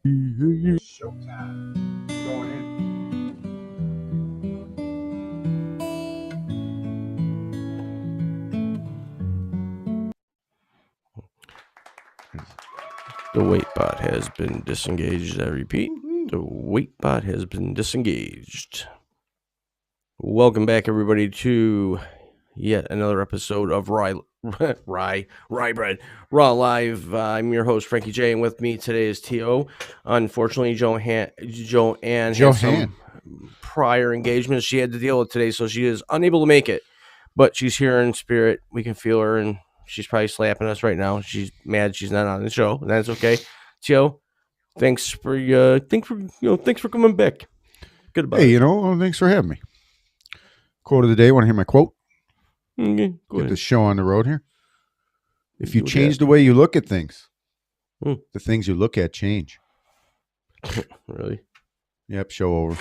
Showtime. Going in. The wait bot has been disengaged. I repeat, the wait bot has been disengaged. Welcome back, everybody, to yet another episode of Rye Bread Raw Live. I'm your host, Frankie J, and with me today is T.O. Unfortunately, Joanne had some prior engagements she had to deal with today, so she is unable to make it. But she's here in spirit. We can feel her, and she's probably slapping us right now. She's mad she's not on the show, and that's okay. Tio, thanks for coming back. Goodbye. Hey, thanks for having me. Quote of the day. Want to hear my quote? Okay, Get the show on the road here. If you Do change that. the way you look at things, Hmm. the things you look at change. Really? Yep, show over.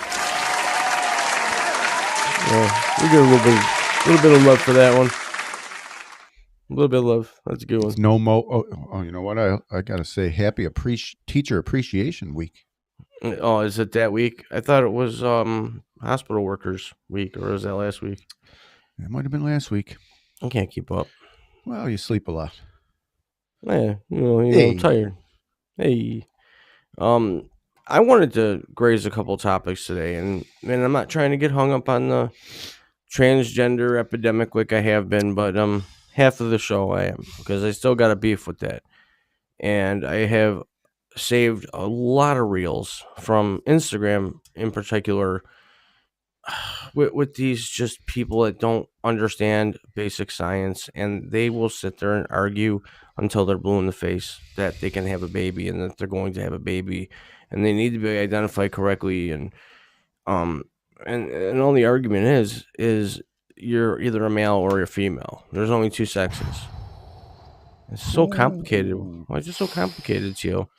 Yeah, we get a little bit of love for that one. A little bit of love. That's a good one. It's no mo. Oh, you know what? I gotta say, happy Teacher Appreciation Week. Oh, is it that week? I thought it was hospital workers week, or was that last week? It might have been last week. I can't keep up. Well, you sleep a lot. Yeah, Hey. I'm tired. Hey, I wanted to graze a couple topics today, and I'm not trying to get hung up on the transgender epidemic like I have been, but half of the show I am, because I still got a beef with that, and I have saved a lot of reels from Instagram in particular with these just people that don't understand basic science, and they will sit there and argue until they're blue in the face that they can have a baby and that they're going to have a baby and they need to be identified correctly, and all the argument is you're either a male or you're female. There's only two sexes. It's so complicated. Why is it so complicated, Tio?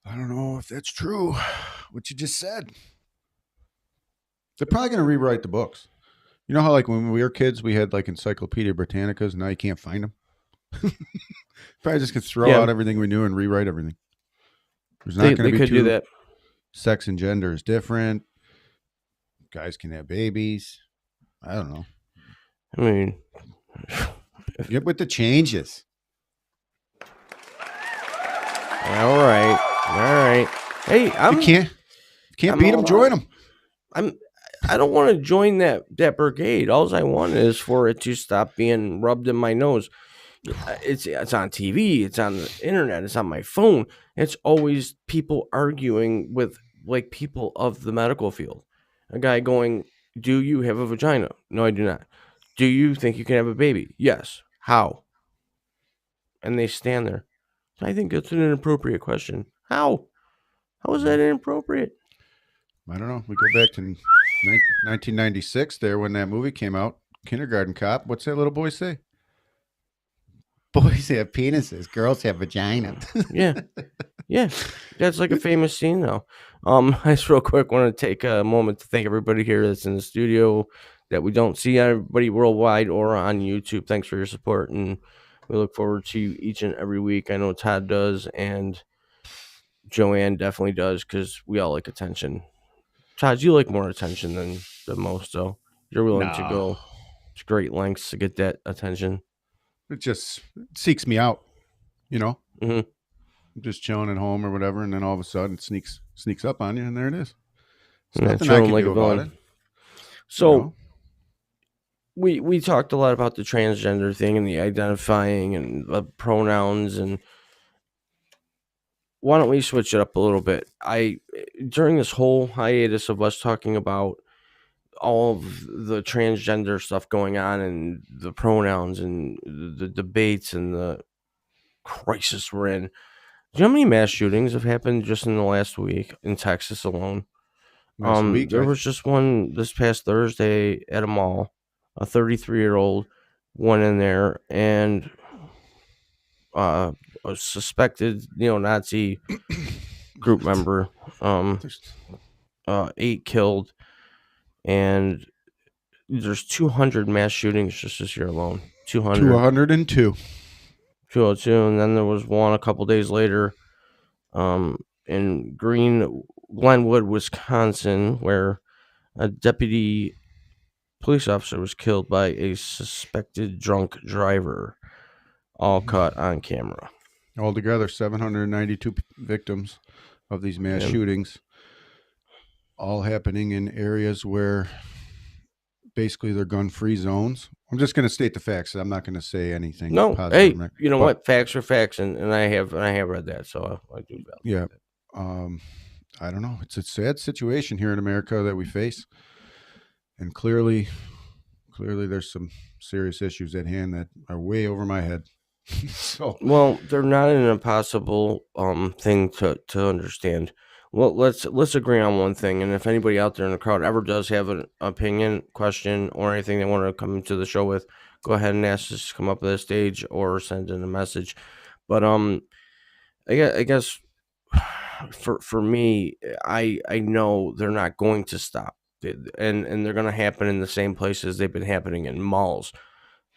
I don't know if that's true. What you just said. They're probably going to rewrite the books. You know how, like, when we were kids, we had, like, Encyclopedia Britannicas, and now you can't find them? Probably just could throw out everything we knew and rewrite everything. There's not going to be could do that. Sex and gender is different. Guys can have babies. I don't know. I mean, get with the changes. All right. Hey, you can't beat them. Join them. I don't want to join that brigade. All I want is for it to stop being rubbed in my nose. It's on TV. It's on the internet. It's on my phone. It's always people arguing with, like, people of the medical field. A guy going, "Do you have a vagina?" "No, I do not." "Do you think you can have a baby?" "Yes." "How?" And they stand there. I think that's an inappropriate question. How is that inappropriate? I don't know. We go back to 1996 there when that movie came out, Kindergarten Cop. What's that little boy say? Boys have penises, girls have vaginas. Yeah. That's like a famous scene, though. I just real quick want to take a moment to thank everybody here that's in the studio that we don't see, everybody worldwide or on YouTube. Thanks for your support, and we look forward to you each and every week. I know Todd does, and Joanne definitely does, because we all like attention. Todd, you like more attention than most, though. You're willing to go to great lengths to get that attention. It just seeks me out, Mm-hmm. I'm just chilling at home or whatever, and then all of a sudden it sneaks up on you, and there it is. There's nothing I can do about it. So we talked a lot about the transgender thing and the identifying and the pronouns, and why don't we switch it up a little bit? During this whole hiatus of us talking about all of the transgender stuff going on and the pronouns and the debates and the crisis we're in, do you know how many mass shootings have happened just in the last week in Texas alone? There was just one this past Thursday at a mall. A 33-year-old went in there, and a suspected neo-Nazi group member, 8 killed, and there's 200 mass shootings just this year alone. 202, and then there was one a couple days later in Glenwood, Wisconsin, where a deputy police officer was killed by a suspected drunk driver, all caught on camera. Altogether, 792 victims of these mass Yeah. shootings, all happening in areas where basically they're gun-free zones. I'm just going to state the facts. I'm not going to say anything No, positive. hey, you know but, what? Facts are facts, and I have read that, so I do validate yeah, that. I don't know. It's a sad situation here in America that we face, and clearly there's some serious issues at hand that are way over my head. So, Well, they're not an impossible thing to understand. Well, let's agree on one thing, and if anybody out there in the crowd ever does have an opinion, question, or anything they want to come into the show with, go ahead and ask us to come up to the stage or send in a message. But I guess for me, I know they're not going to stop, and they're going to happen in the same places they've been happening in malls,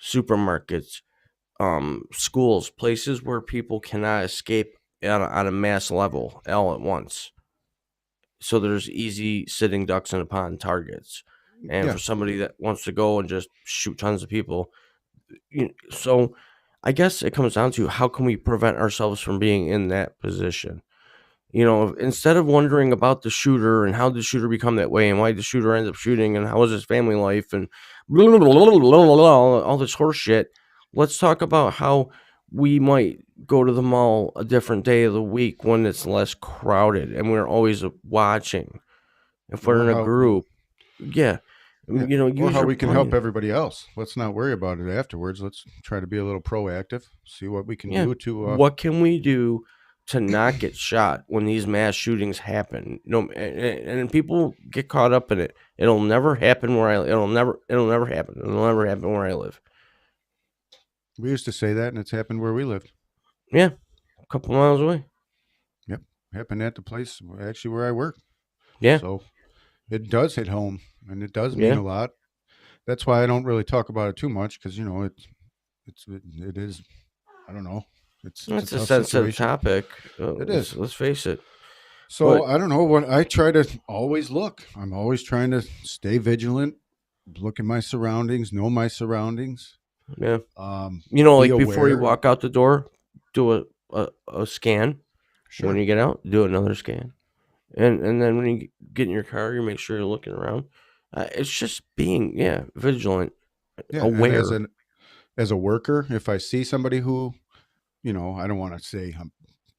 supermarkets, schools, places where people cannot escape on a mass level all at once. So there's easy sitting ducks in a pond targets, and yeah. for somebody that wants to go and just shoot tons of people, so I guess it comes down to how can we prevent ourselves from being in that position. Instead of wondering about the shooter and how did the shooter become that way and why the shooter ended up shooting and how was his family life and blah, blah, blah, blah, blah, blah, all this horse shit, let's talk about how we might go to the mall a different day of the week when it's less crowded and we're always watching. If we're Or in a how, group, yeah, yeah, or use how your we can help brain. everybody else. Let's not worry about it afterwards. Let's try to be a little proactive. See what we can Yeah. do to. What can we do to not get shot when these mass shootings happen? And people get caught up in it. It'll never happen where it'll never happen. It'll never happen where I live. We used to say that, and it's happened where we lived. Yeah, a couple miles away. Yep, happened at the place actually where I work. Yeah, So it does hit home, and it does mean yeah. a lot. That's why I don't really talk about it too much because it is. I don't know. It's a That's a tough sensitive situation. topic. It is. Let's face it. So But I don't know what I try to always look. I'm always trying to stay vigilant, look at my surroundings, know my surroundings. yeah, Be like before you aware. walk out the door, do a scan. When Sure. you get out, do another scan. And then when you get in your car, you make sure you're looking around. It's just being vigilant, Yeah, and aware. as a worker, if I see somebody who, I don't want to say I'm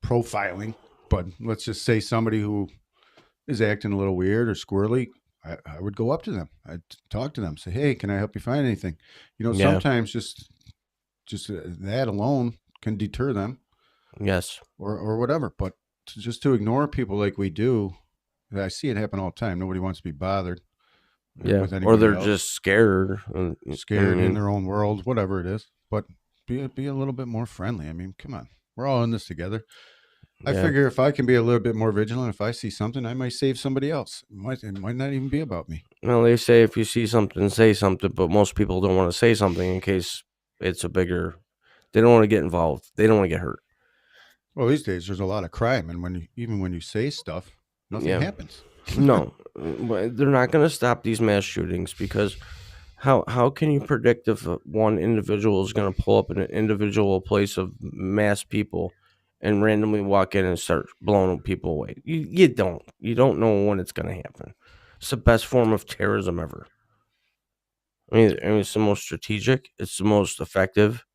profiling, but let's just say somebody who is acting a little weird or squirrely, I would go up to them. I'd talk to them, say, "Hey, can I help you find anything?" Yeah. Sometimes just that alone can deter them Yes. or whatever. But just to ignore people like we do, I see it happen all the time. Nobody wants to be bothered Yeah. with Or anybody they're else, just scared. I scared in mean, their own world, whatever it is. But be a little bit more friendly. I mean, come on, we're all in this together. I yeah. figure if I can be a little bit more vigilant, if I see something, I might save somebody else. It might not even be about me. Well, they say if you see something, say something, but most people don't want to say something in case it's a bigger. They don't want to get involved. They don't want to get hurt. Well, these days there's a lot of crime, and even when you say stuff, nothing Yeah. happens. No, but they're not going to stop these mass shootings because how can you predict if one individual is going to pull up in an individual place of mass people and randomly walk in and start blowing people away? You don't know when it's going to happen. It's the best form of terrorism ever. I mean, it's the most strategic. It's the most effective.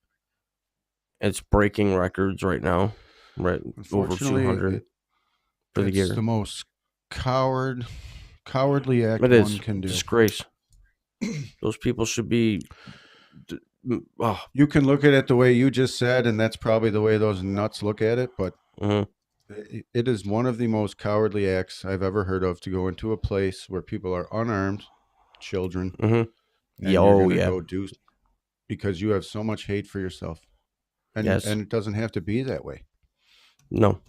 It's breaking records right now, right? Over Unfortunately, 200 for the it's year. the most cowardly act It one is can do. disgrace. Those people should be. Oh, You can look at it the way you just said, and that's probably the way those nuts look at it. But mhm, it is one of the most cowardly acts I've ever heard of to go into a place where people are unarmed, children, mhm. Yeah, and you're oh going to yeah, go do because you have so much hate for yourself. yes. And it doesn't have to be that way. No,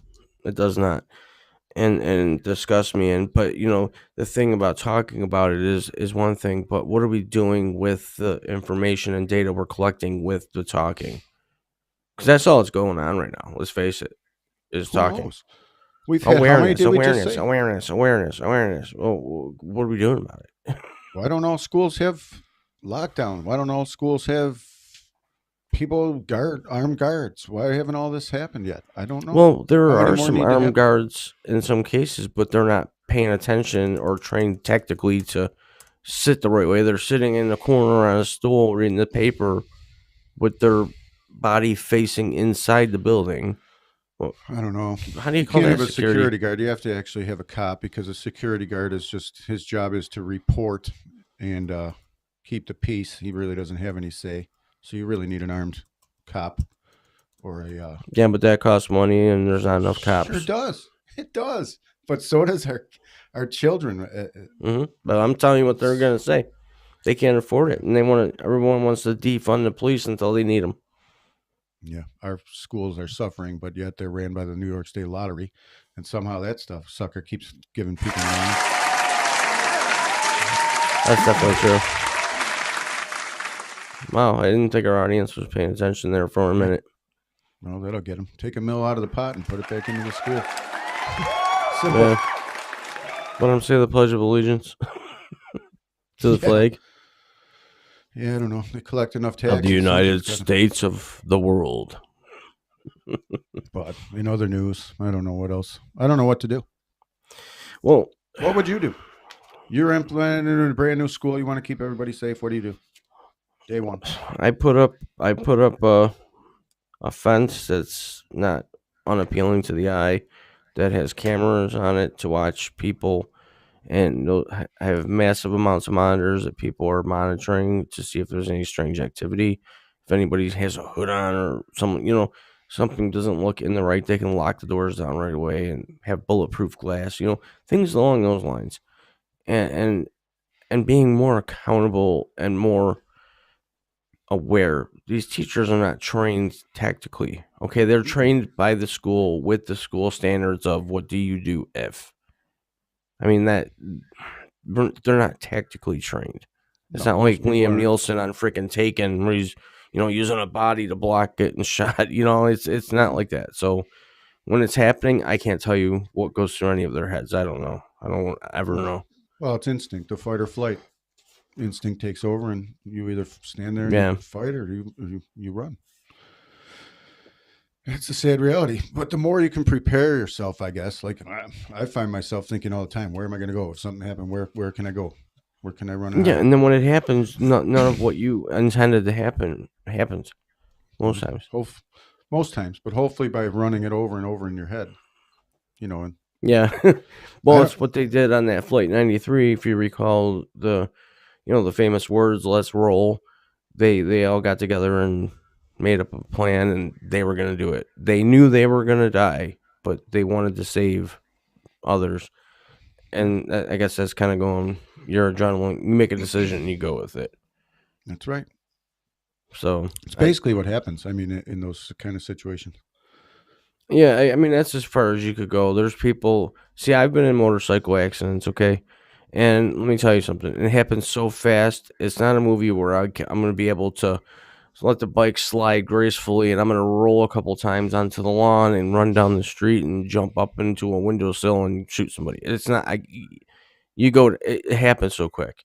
it does not. And disgust me. And but the thing about talking about it is one thing, but what are we doing with the information and data we're collecting with the talking? Because that's all that's going on right now. Let's face it, is Who talking. knows? We've had, how many Awareness, did we just awareness, say? awareness, awareness, awareness. Oh, what are we doing about it? Why don't all schools have lockdown? Why don't all schools have people armed guards? Why haven't all this happened yet? I don't know. Well, there How many are more some need to armed happen? guards in some cases, but they're not paying attention or trained tactically to sit the right way. They're sitting in the corner on a stool reading the paper with their body facing inside the building. Well, I don't know. how do you You call can't that have a security? security guard. You have to actually have a cop, because a security guard is just, his job is to report and keep the peace. He really doesn't have any say. So you really need an armed cop or a. Yeah, but that costs money, and there's not enough Sure cops. does. It does. But so does our children. But I'm telling you what they're gonna say. They can't afford it, and everyone wants to defund the police until they need them. Yeah, our schools are suffering, but yet they're ran by the New York State Lottery, and somehow that stuff sucker keeps giving people money. That's definitely true. Wow, I didn't think our audience was paying attention there for a minute. Well, that'll get them. Take a mill out of the pot and put it back into the school. Simple. Yeah. Let them say the Pledge of Allegiance to the flag Yeah, I don't know. They collect enough taxes. of the United something's States of the world. But in other news, I don't know what else. I don't know what to do. Well, What would you do? You're implementing a brand new school. You want to keep everybody safe. What do you do? Day one. I put up a fence that's not unappealing to the eye, that has cameras on it to watch people, and I have massive amounts of monitors that people are monitoring to see if there's any strange activity. If anybody has a hood on or something doesn't look in the right, they can lock the doors down right away and have bulletproof glass. Things along those lines, and being more accountable and more aware. These teachers are not trained tactically. Okay, they're trained by the school with the school standards of what do you do if. I mean that they're not tactically trained. It's not like Liam Nielsen on freaking Taken, where he's using a body to block getting shot. It's not like that. So when it's happening, I can't tell you what goes through any of their heads. I don't know. I don't ever know. Well, it's instinct, the fight or flight. Instinct takes over, and you either stand there and Yeah. you fight, or you run. It's a sad reality. But the more you can prepare yourself, I guess. Like I find myself thinking all the time, where am I going to go if something happened? Where can I go? Where can I run? Yeah, and then when it happens, none of what you intended to happen happens most times. Most times, but hopefully by running it over and over in your head, and Yeah. Well, it's what they did on that Flight 93. If you recall the famous words, "Let's roll." They all got together and made up a plan, and they were going to do it. They knew they were going to die, but they wanted to save others. And I guess that's kind of going, your adrenaline, you make a decision and you go with it. That's right. So it's basically what happens. I mean, in those kind of situations. Yeah, I mean, that's as far as you could go. There's people. See, I've been in motorcycle accidents, okay? And let me tell you something. It happens so fast. It's not a movie where I'm going to be able to let the bike slide gracefully and I'm going to roll a couple times onto the lawn and run down the street and jump up into a windowsill and shoot somebody. It's not. It happens so quick.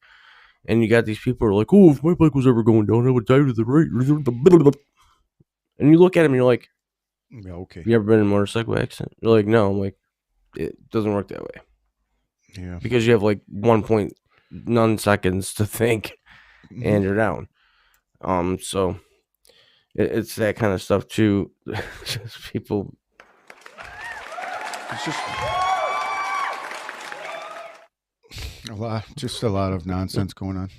And you got these people who are like, oh, if my bike was ever going down, I would die to the right. And you look at them and you're like, yeah, okay. You ever been in a motorcycle accident? You're like, no. I'm like, it doesn't work that way. Yeah. Because you have like 1.9 seconds to think, and you're down. So it's that kind of stuff too. Just people. It's just a lot of nonsense going on.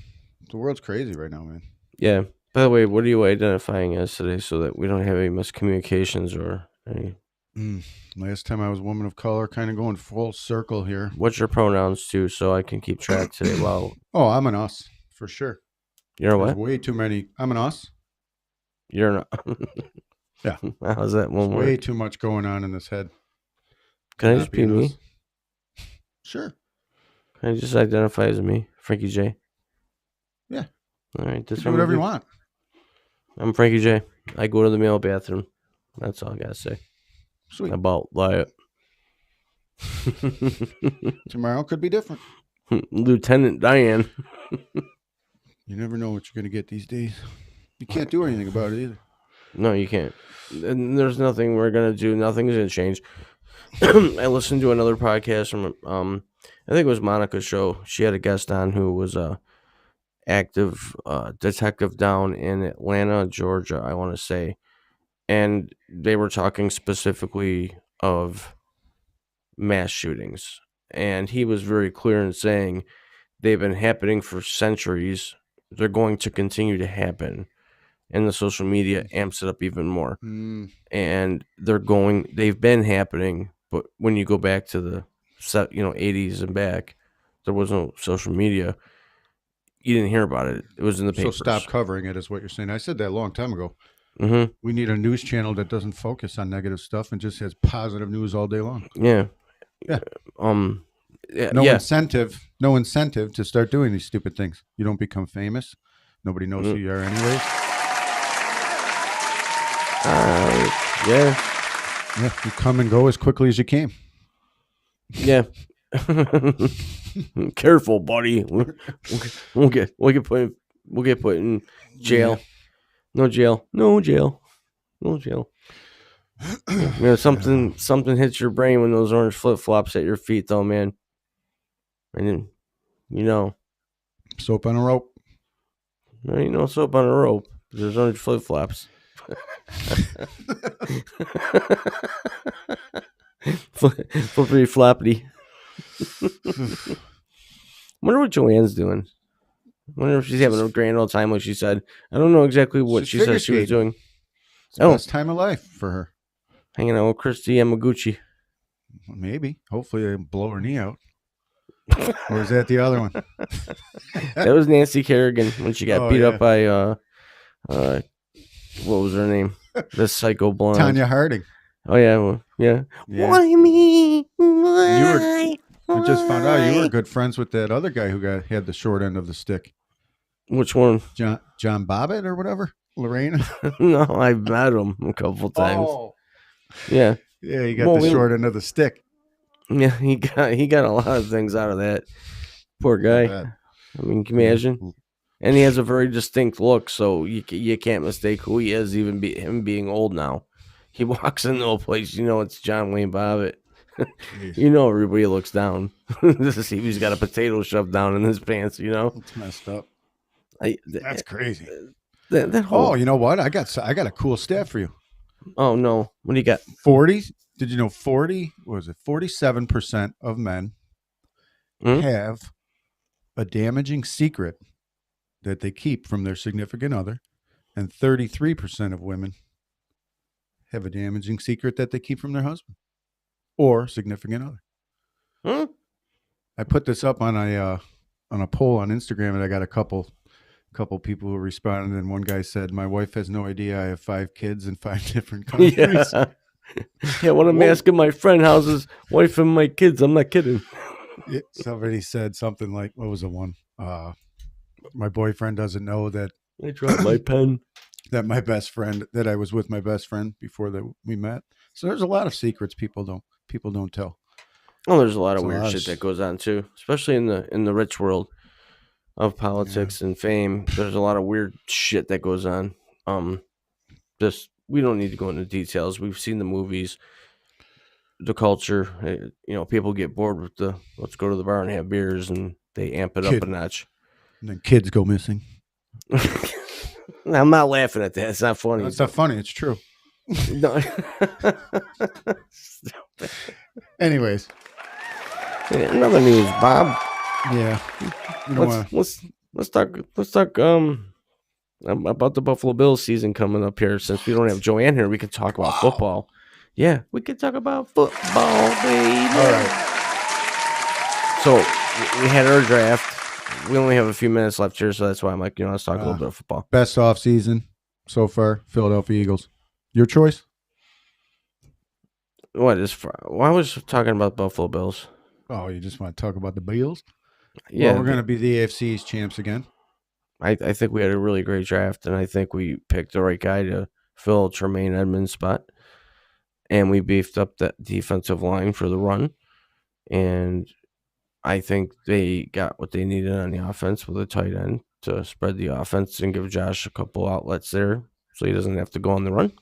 The world's crazy right now, man. Yeah. By the way, what are you identifying as today, so that we don't have any miscommunications or any? Last time I was a woman of color, kind of going full circle here. What's your pronouns too, so I can keep track today? Well, I'm an us for sure. You're what? There's way too many. I'm an us. You're not. Yeah. How's that one word? Way too much going on in this head. Can I just be me? Sure. Can I just identify as me, Frankie J? Yeah. All right. Do whatever you want. I'm Frankie J. I go to the male bathroom. That's all I gotta say. Sweet. About that. Tomorrow could be different. Lieutenant Diane. You never know what you're going to get these days. You can't do anything about it either. No, you can't. And there's nothing we're gonna do. Nothing's gonna change. I listened to another podcast from I think it was Monica's show. She had a guest on who was a active detective down in Atlanta, Georgia, I want to say, and they were talking specifically of mass shootings, and he was very clear in saying they've been happening for centuries. They're going to continue to happen, and the social media amps it up even more. And they've been happening, but when you go back to the 80s and back, there was no social media. You didn't hear about it. It was in the papers. So stop covering it is what you're saying. I said that a long time ago. Mm-hmm. We need a news channel that doesn't focus on negative stuff and just has positive news all day long. Yeah. No incentive to start doing these stupid things. You don't become famous. Nobody knows who you are anyways. Yeah, you come and go as quickly as you came. Yeah. Careful, buddy. We'll get put in jail. Yeah. No jail. Something hits your brain when those orange flip flops at your feet, though, man. And then, soap on a rope. No, soap on a rope. There's orange flip flops. Flippery floppity. Wonder what Joanne's doing. Wonder if she's having a grand old time, like she said. I don't know exactly what she said she was doing. It's the best time of life for her. Hanging out with Christy Yamaguchi. Maybe. Hopefully they blow her knee out. Or is that the other one? That was Nancy Kerrigan when she got beat up by what was her name? The psycho blonde. Tanya Harding. Oh yeah. Why me? Why? I just found out you were good friends with that other guy who had the short end of the stick. Which one? John Bobbitt or whatever? Lorena? No, I've met him a couple times. Oh. Yeah. Yeah, he got the short end of the stick. Yeah, he got a lot of things out of that. Poor guy. I mean, can you imagine? And he has a very distinct look, so you can't mistake who he is, even him being old now. He walks into a place, it's John Wayne Bobbitt. Everybody looks down to see if he's got a potato shoved down in his pants. It's messed up. That's crazy. You know what? I got a cool stat for you. Oh no! What do you got? 40? Did you know 47% of men have a damaging secret that they keep from their significant other, and 33% of women have a damaging secret that they keep from their husband or significant other. I put this up on a poll on Instagram, and I got a couple people who responded, and one guy said, "My wife has no idea I have 5 kids in 5 different countries." Yeah, when I'm asking my friend how's his wife and my kids, I'm not kidding. Somebody said something like, what was the one? My boyfriend doesn't know that I dropped my pen. That I was with my best friend before we met. So there's a lot of secrets people don't tell. Oh, there's a lot of weird shit that goes on too, especially in the rich world of politics and fame. There's a lot of weird shit that goes on. We don't need to go into details. We've seen the movies, the culture. People get bored with let's go to the bar and have beers, and they amp it up a notch. And then kids go missing. I'm not laughing at that. It's not funny. It's not funny. It's true. No. Anyways. Another news, Bob. Yeah. Let's talk about the Buffalo Bills season coming up here. Since we don't have Joanne here, we can talk about football. Yeah, we can talk about football, baby. All right. So we had our draft. We only have a few minutes left here, so that's why I'm like, let's talk a little bit of football. Best off season so far, Philadelphia Eagles. Your choice? Why was talking about Buffalo Bills? Oh, you just want to talk about the Bills? Yeah, we're going to be the AFC's champs again. I think we had a really great draft, and I think we picked the right guy to fill Tremaine Edmonds' spot. And we beefed up that defensive line for the run. And I think they got what they needed on the offense with a tight end to spread the offense and give Josh a couple outlets there so he doesn't have to go on the run.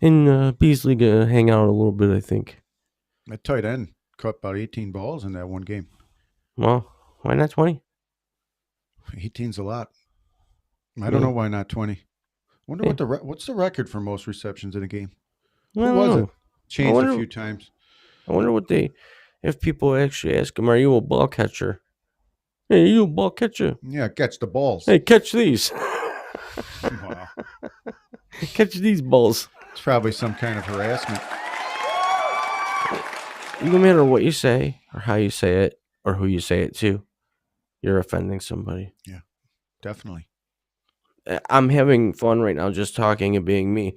And Beasley gonna hang out a little bit, I think. That tight end caught about 18 balls in that one game. Well, why not 20? 18's a lot. I don't know why not 20. Wonder what's the record for most receptions in a game? Who was it? Changed a few times. I wonder if people actually ask him, "Are you a ball catcher?" Hey, you a ball catcher? Yeah, catch the balls. Hey, catch these. Wow. Catch these balls. It's probably some kind of harassment. No matter what you say or how you say it or who you say it to, you're offending somebody. Yeah, definitely. I'm having fun right now just talking and being me.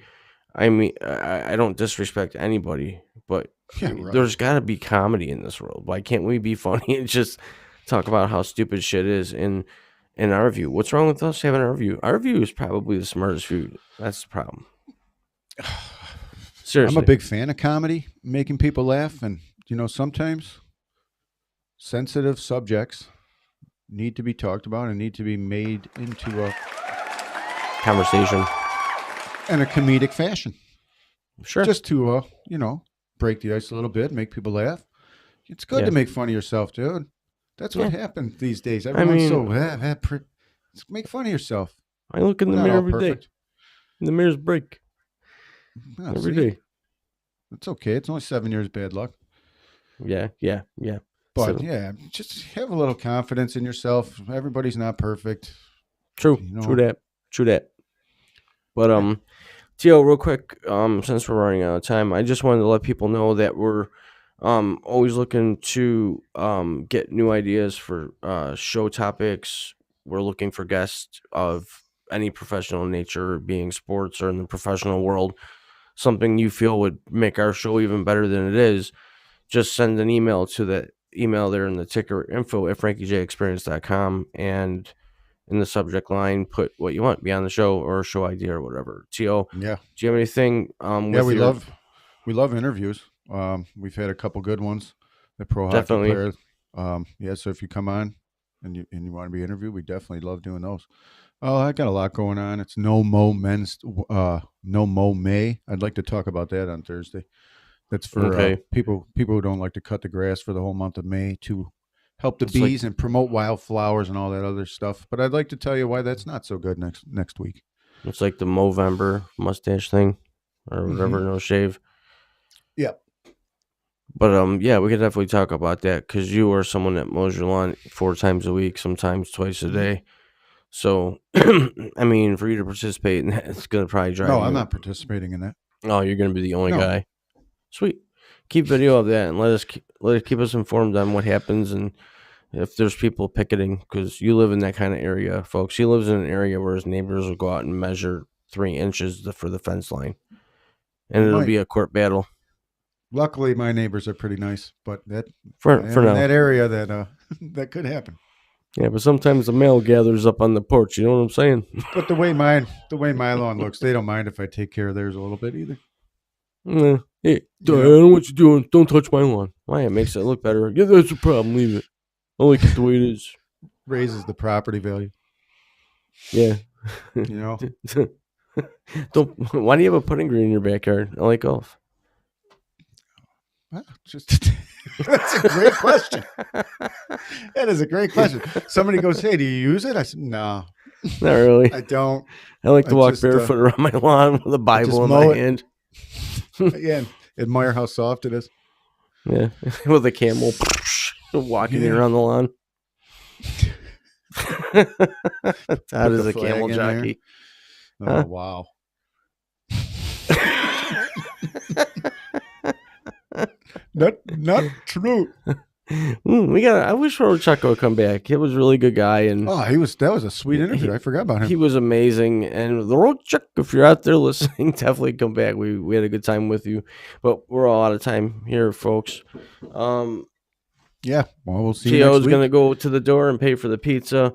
I mean, I don't disrespect anybody, but there's got to be comedy in this world. Why can't we be funny and just talk about how stupid shit is in our view? What's wrong with us having our view? Our view is probably the smartest view. That's the problem. Seriously. I'm a big fan of comedy, making people laugh. And, sometimes sensitive subjects need to be talked about and need to be made into a conversation in a comedic fashion. Sure. Just to, break the ice a little bit, make people laugh. It's good to make fun of yourself, dude. That's what happens these days. Everyone's make fun of yourself. I look in the mirror every day. And the mirrors break. Every day. It's okay. It's only 7 years bad luck. Yeah. But just have a little confidence in yourself. Everybody's not perfect. True. True that. But Tio, real quick, since we're running out of time, I just wanted to let people know that we're always looking to get new ideas for show topics. We're looking for guests of any professional nature, being sports or in the professional world. Something you feel would make our show even better than it is, just send an email to the email there in the ticker, info@frankiejexperience.com, and in the subject line, put what you want, be on the show or show idea or whatever. T.O., do you have anything? We love interviews. We've had a couple good ones. The pro hockey players. So if you come on and you want to be interviewed, we definitely love doing those. Oh, I got a lot going on. It's No Mo May. I'd like to talk about that on Thursday. That's for people who don't like to cut the grass for the whole month of May to help the bees and promote wildflowers and all that other stuff. But I'd like to tell you why that's not so good next week. It's like the Movember mustache thing or whatever, no shave. Yep. But we could definitely talk about that because you are someone that mows your lawn 4 times a week, sometimes twice a day. So, I mean, for you to participate in that, it's going to probably drive you. No, I'm not participating in that. Oh, you're going to be the only guy. Sweet. Keep video of that and keep us informed on what happens and if there's people picketing, because you live in that kind of area, folks. He lives in an area where his neighbors will go out and measure 3 inches for the fence line, and it'll be a court battle. Luckily, my neighbors are pretty nice, but that for now, in that area that that could happen. Yeah, but sometimes the mail gathers up on the porch. You know what I'm saying? But the way my lawn looks, they don't mind if I take care of theirs a little bit either. Hey, I don't know what you're doing. Don't touch my lawn. Why? It makes it look better. Yeah, that's a problem. Leave it. I like it the way it is. Raises the property value. Yeah. Don't. Why do you have a putting green in your backyard? I like golf. Well, that's a great question. That is a great question. Somebody goes, "Hey, do you use it?" I said, "No, not really. I don't. I like to walk barefoot around my lawn with a Bible in my hand. Yeah, admire how soft it is. Yeah, with a camel walking around the lawn. That is a camel jockey. Oh, wow. Not true. I wish Chuck would come back. It was a really good guy, and that was a sweet interview. I forgot about him. He was amazing, and the road Chuck, if you're out there listening, definitely come back. We had a good time with you, but we're all out of time here, folks. Yeah, well, we'll see. Gio's gonna go to the door and pay for the pizza.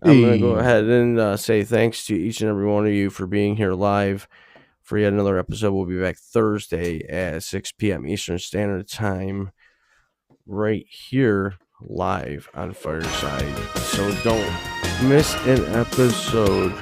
I'm gonna go ahead and say thanks to each and every one of you for being here live for yet another episode. We'll be back Thursday at 6 p.m. Eastern Standard Time. right here live on Fireside. So don't miss an episode.